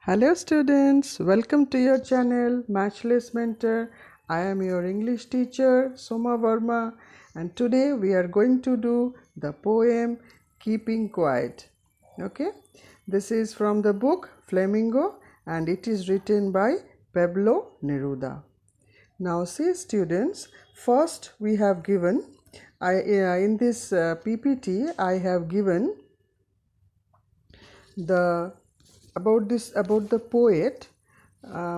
Hello students, welcome to your channel Matchless Mentor. I am your English teacher Soma Verma, and today we are going to do the poem Keeping Quiet. Okay, this is from the book Flamingo and it is written by PABLO NERUDA. Now see students, first we have given in this PPT I have given about the poet,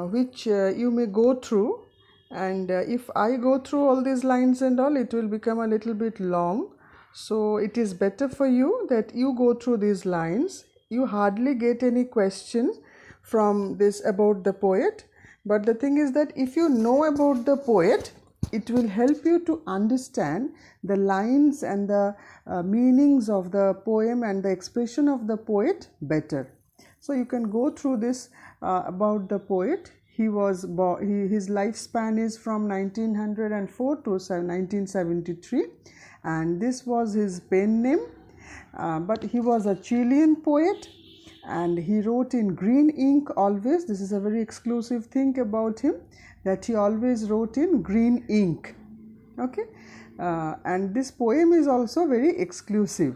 which you may go through, and if I go through all these lines and all, it will become a little bit long. So it is better for you that you go through these lines. You hardly get any question from this about the poet, but the thing is that if you know about the poet, it will help you to understand the lines and the meanings of the poem and the expression of the poet better. So you can go through this about the poet. His lifespan is from 1904 to 1973, and this was his pen name. But he was a Chilean poet, and he wrote in green ink always. This is a very exclusive thing about him, that he always wrote in green ink. Okay, and this poem is also very exclusive.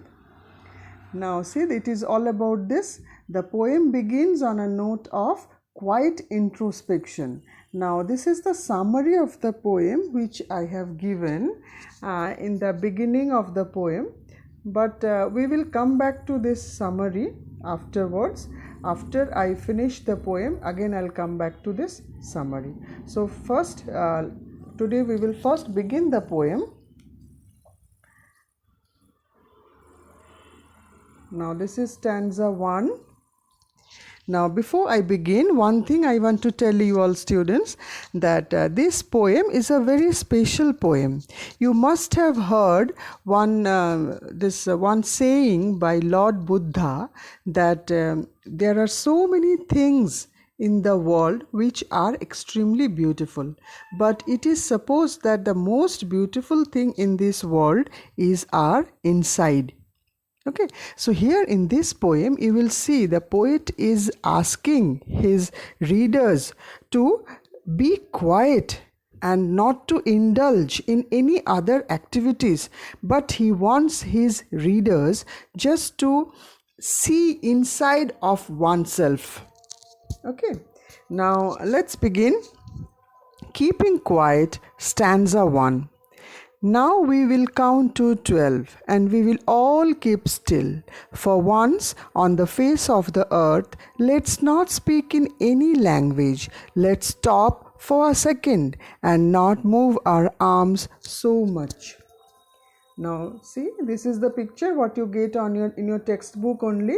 Now see, it is all about this. The poem begins on a note of quiet introspection. Now this is the summary of the poem which I have given in the beginning of the poem, but we will come back to this summary afterwards. After I finish the poem, again I'll come back to this summary. So first, today we will first begin the poem. Now this is stanza 1. Now before I begin, one thing I want to tell you all students, that this poem is a very special poem. You must have heard one saying by Lord Buddha, that there are so many things in the world which are extremely beautiful, but it is supposed that the most beautiful thing in this world is our inside. Okay, so here in this poem you will see the poet is asking his readers to be quiet and not to indulge in any other activities, but he wants his readers just to see inside of oneself. Okay, now let's begin. Keeping Quiet, stanza 1. Now we will count to 12 and we will all keep still. For once on the face of the earth, let's not speak in any language. Let's stop for a second and not move our arms so much. Now see, this is the picture what you get in your textbook only.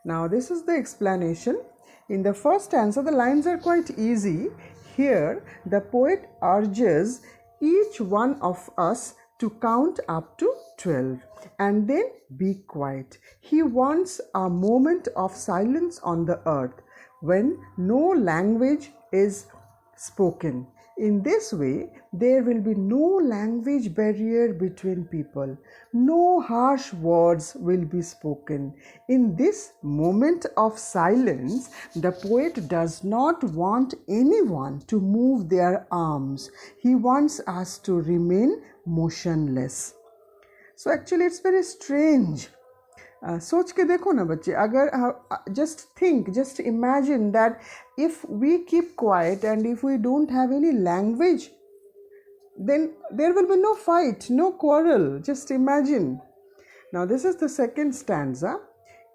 Now this is the explanation. In the first stanza, the lines are quite easy. Here the poet urges each one of us to count up to 12 and then be quiet. He wants a moment of silence on the earth when no language is spoken. In this way, there will be no language barrier between people. No harsh words will be spoken. In this moment of silence, the poet does not want anyone to move their arms. He wants us to remain motionless. So actually it's very strange. सोच के देखो ना बच्चे, अगर just imagine that if we keep quiet and if we don't have any language, then there will be no fight, no quarrel. Just imagine. Now this is the second stanza.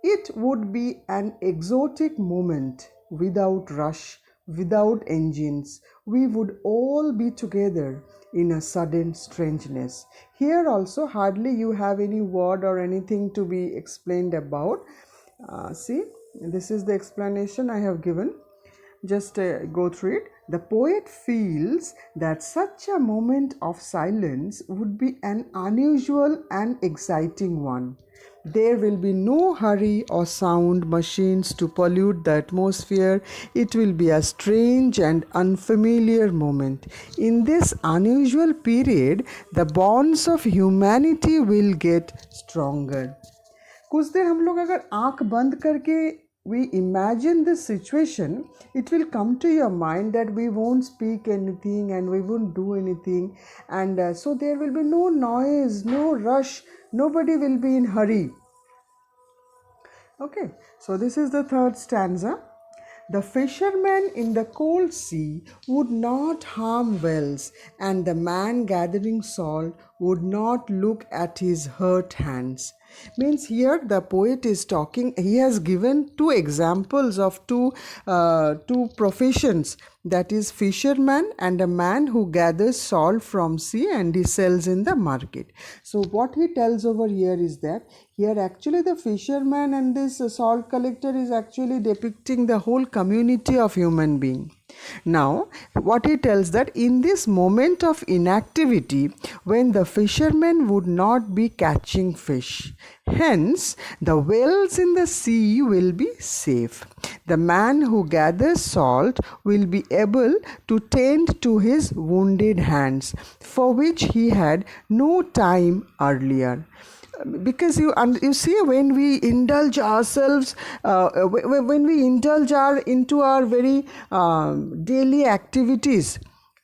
It would be an exotic moment without rush, without engines. We would all be together in a sudden strangeness. Here also hardly you have any word or anything to be explained about. See, this is the explanation I have given. Just go through it. The poet feels that such a moment of silence would be an unusual and exciting one. There will be no hurry or sound machines to pollute the atmosphere. It will be a strange and unfamiliar moment. In this unusual period, the bonds of humanity will get stronger. कुछ देर हम लोग अगर आंख बंद करके we imagine this situation, it will come to your mind that we won't speak anything and we won't do anything, and so there will be no noise, no rush, nobody will be in hurry. Okay, so this is the third stanza. The fisherman in the cold sea would not harm wells, and the man gathering salt would not look at his hurt hands. Means here the poet is talking, he has given two examples of two professions, that is fisherman and a man who gathers salt from sea and he sells in the market. So what he tells over here is that here actually the fisherman and this salt collector is actually depicting the whole community of human being. Now what he tells that in this moment of inactivity, when the fisherman would not be catching fish, hence the wells in the sea will be safe. The man who gathers salt will be able to tend to his wounded hands, for which he had no time earlier. Because you see, when we indulge ourselves, when we indulge into our very daily activities,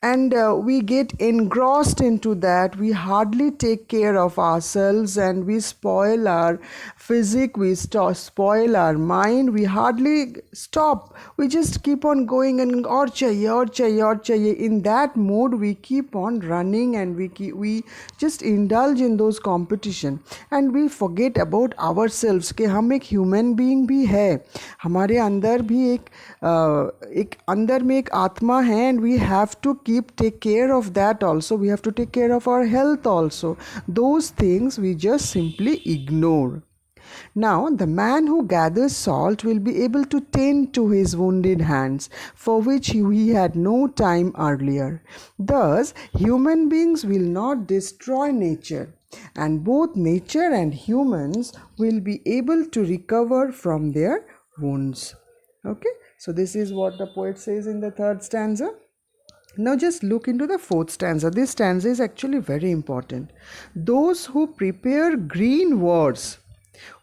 and we get engrossed into that, we hardly take care of ourselves and we spoil our physique, we spoil our mind, we hardly stop, we just keep on going and aur chahiye. In that mode we keep on running and we just indulge in those competition and we forget about ourselves कि हम एक human being भी है, हमारे अंदर भी एक अंदर में एक आत्मा है, and we have to take care of that also. We have to take care of our health also. Those things we just simply ignore. Now the man who gathers salt will be able to tend to his wounded hands, for which he had no time earlier. Thus human beings will not destroy nature, and both nature and humans will be able to recover from their wounds. Okay, so this is what the poet says in the third stanza. Now just look into the fourth stanza. This stanza is actually very important. Those who prepare green wars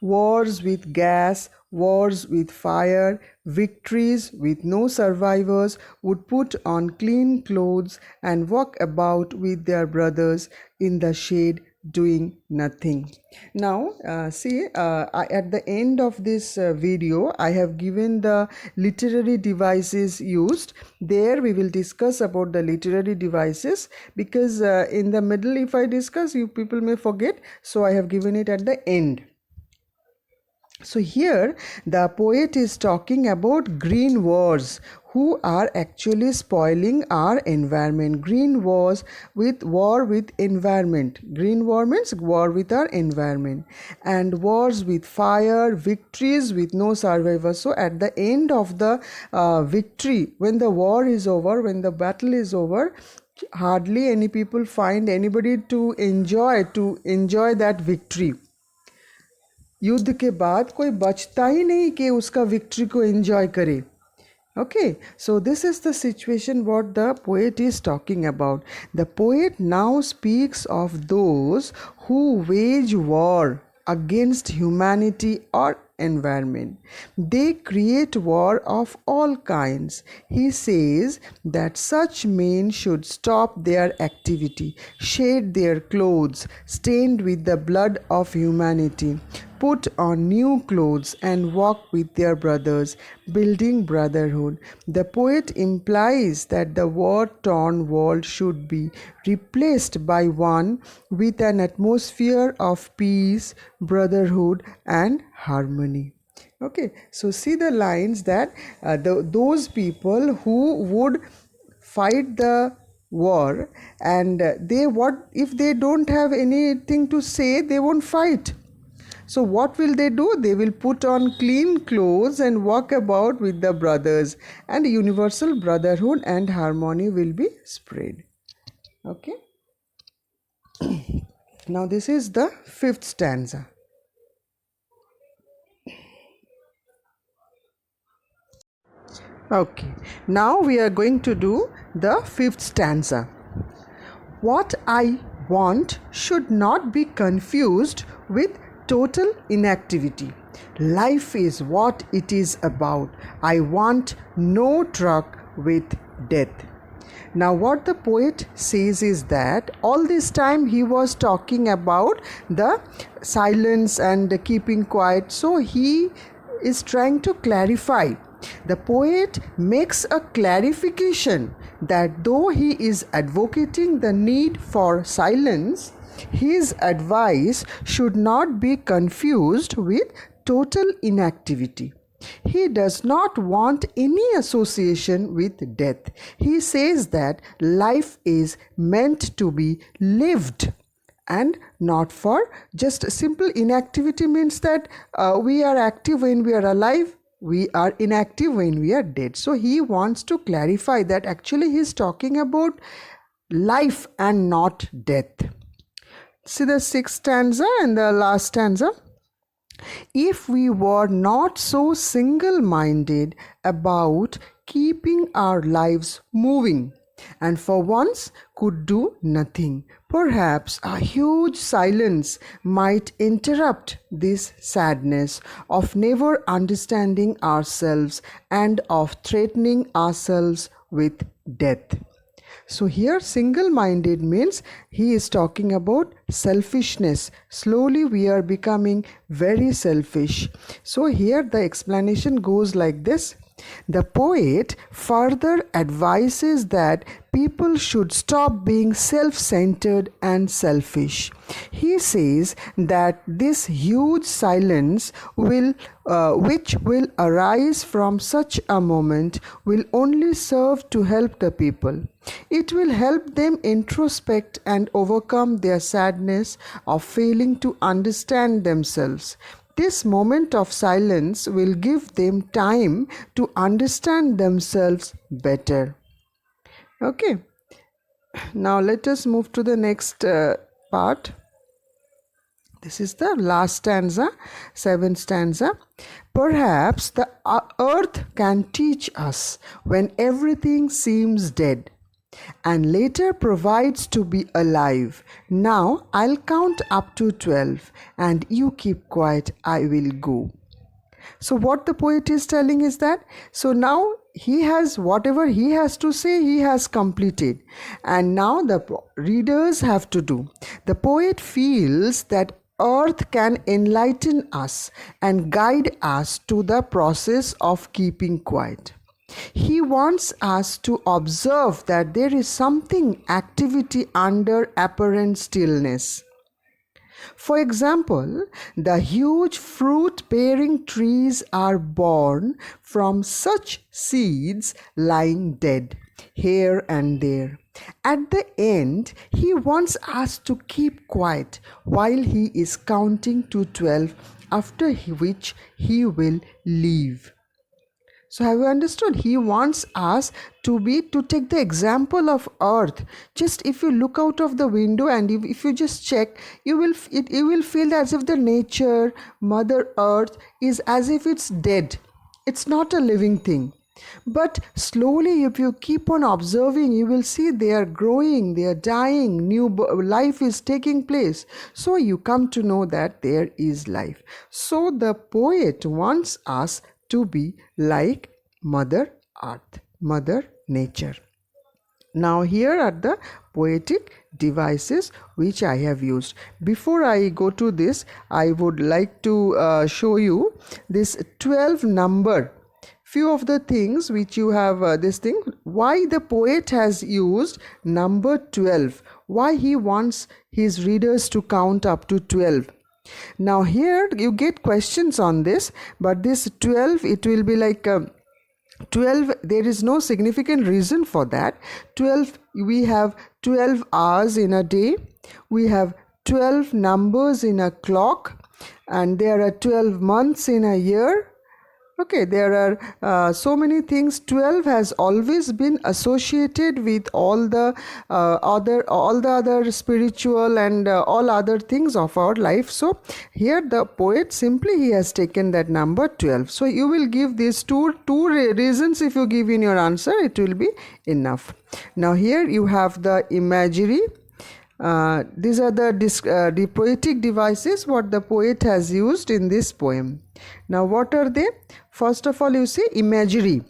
with gas, wars with fire, victories with no survivors, would put on clean clothes and walk about with their brothers in the shade doing nothing. Now see, at the end of this video I have given the literary devices used. There we will discuss about the literary devices, because in the middle if I discuss, you people may forget, so I have given it at the end. So here the poet is talking about green wars who are actually spoiling our environment. Green wars with war with environment. Green war means war with our environment. And wars with fire, victories with no survivors. So at the end of the victory, when the war is over, when the battle is over, hardly any people find anybody to enjoy that victory. युद्ध के बाद कोई बचता ही नहीं कि उसका victory को enjoy करे. Okay, so this is the situation what the poet is talking about. The poet now speaks of those who wage war against humanity or environment. They create war of all kinds. He says that such men should stop their activity, shed their clothes stained with the blood of humanity, put on new clothes and walk with their brothers, building brotherhood. The poet implies that the war-torn world should be replaced by one with an atmosphere of peace, brotherhood and harmony. Okay, so see the lines that those people who would fight the war, and if they don't have anything to say, they won't fight. So what will they do? They will put on clean clothes and walk about with the brothers, and universal brotherhood and harmony will be spread. Okay. Now this is the fifth stanza. Okay, now we are going to do the fifth stanza. What I want should not be confused with total inactivity. Life is what it is about. I want no truck with death. Now what the poet says is that all this time he was talking about the silence and the keeping quiet. So he is trying to clarify. The poet makes a clarification that though he is advocating the need for silence, his advice should not be confused with total inactivity. He does not want any association with death. He says that life is meant to be lived and not for just simple inactivity. Means that we are active when we are alive, we are inactive when we are dead. So he wants to clarify that actually he is talking about life and not death. See the sixth stanza and the last stanza. If we were not so single-minded about keeping our lives moving and for once could do nothing, perhaps a huge silence might interrupt this sadness of never understanding ourselves and of threatening ourselves with death. So here single-minded means he is talking about selfishness. Slowly we are becoming very selfish. So here the explanation goes like this. The poet further advises that people should stop being self-centered and selfish. He says that this huge silence which will arise from such a moment will only serve to help the people. It will help them introspect and overcome their sadness of failing to understand themselves. This moment of silence will give them time to understand themselves better. Okay, now let us move to the next part. This is the last stanza, seventh stanza. Perhaps the earth can teach us when everything seems dead, and later provides to be alive. Now I'll count up to 12 and you keep quiet, I will go. So what the poet is telling is that, so now he has whatever he has to say, he has completed, and now the readers have to do. The poet feels that earth can enlighten us and guide us to the process of keeping quiet. He wants us to observe that there is something activity under apparent stillness. For example, the huge fruit-bearing trees are born from such seeds lying dead here and there. At the end, he wants us to keep quiet while he is counting to 12, after which he will leave. So have you understood? He wants us to take the example of earth. Just if you look out of the window and if you just check, you will feel as if the nature, Mother Earth, is as if it's dead. It's not a living thing. But slowly, if you keep on observing, you will see they are growing, they are dying, new life is taking place. So you come to know that there is life. So the poet wants us to be like Mother Earth, Mother Nature. Now here are the poetic devices which I have used. Before I go to this, I would like to show you this 12 number. Few of the things which you have this thing, why the poet has used number 12, why he wants his readers to count up to 12. Now here you get questions on this, but this 12, it will be like 12, there is no significant reason for that. 12, we have 12 hours in a day, we have 12 numbers in a clock, and there are 12 months in a year. Okay, there are so many things. 12 has always been associated with all the other spiritual and all other things of our life. So here the poet simply he has taken that number 12. So you will give these two reasons. If you give in your answer, it will be enough. Now here you have the imagery. These are the poetic devices what the poet has used in this poem. Now what are they? First of all, you see imagery.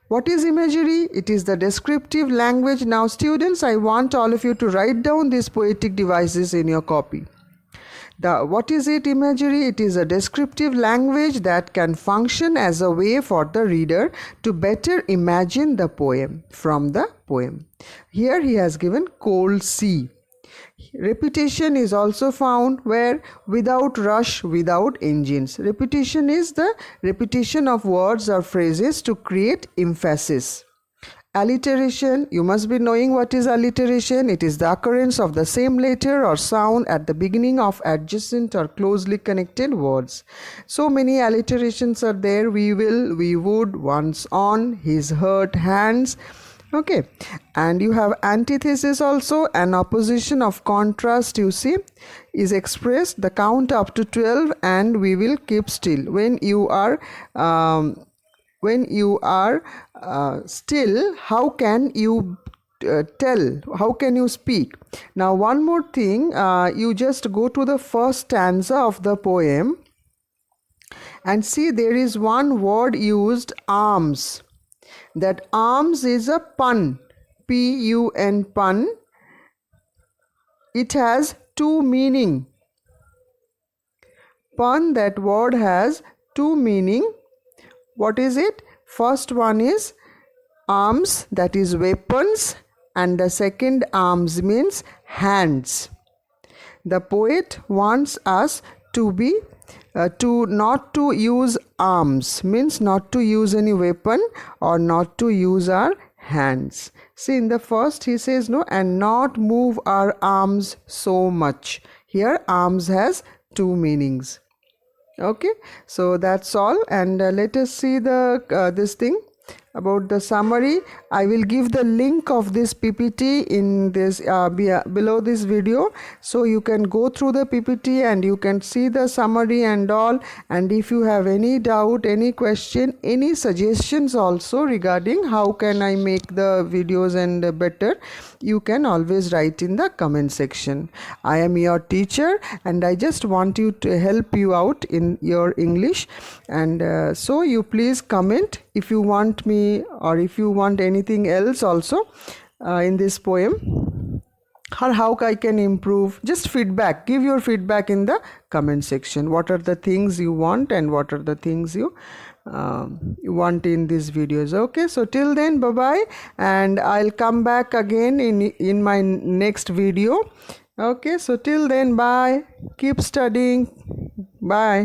What is imagery? It is the descriptive language. Now students, I want all of you to write down these poetic devices in your copy. What is it, imagery? It is a descriptive language that can function as a way for the reader to better imagine the poem from the poem. Here he has given cold sea. Repetition is also found where? Without rush, without engines. Repetition is the repetition of words or phrases to create emphasis. Alliteration, you must be knowing what is alliteration. It is the occurrence of the same letter or sound at the beginning of adjacent or closely connected words. So many alliterations are there. We will, we would, once on, his, hurt, hands. Okay, and you have antithesis also, an opposition of contrast, you see, is expressed the count up to 12 and we will keep still. When you are still, how can you tell? How can you speak? Now one more thing, you just go to the first stanza of the poem and see there is one word used, arms. That arms is a pun, P-U-N, pun. It has two meaning. Pun, that word has two meaning. What is it? First one is arms, that is weapons, and the second arms means hands. The poet wants us to be not to use arms, means not to use any weapon or not to use our hands. See, in the first he says no, and not move our arms so much. Here arms has two meanings. Okay, so that's all, and let us see the this thing about the summary. I will give the link of this PPT in this below this video, so you can go through the PPT and you can see the summary and all. And if you have any doubt, any question, any suggestions also regarding how can I make the videos and better, you can always write in the comment section. I am your teacher and I just want you to help you out in your English, and so you please comment if you want me or if you want anything else also in this poem, or how I can improve. Just feedback, give your feedback in the comment section. What are the things you want and what are the things you want in these videos. Okay, so till then, bye bye, and I'll come back again in my next video. Okay, so till then, bye, keep studying, bye.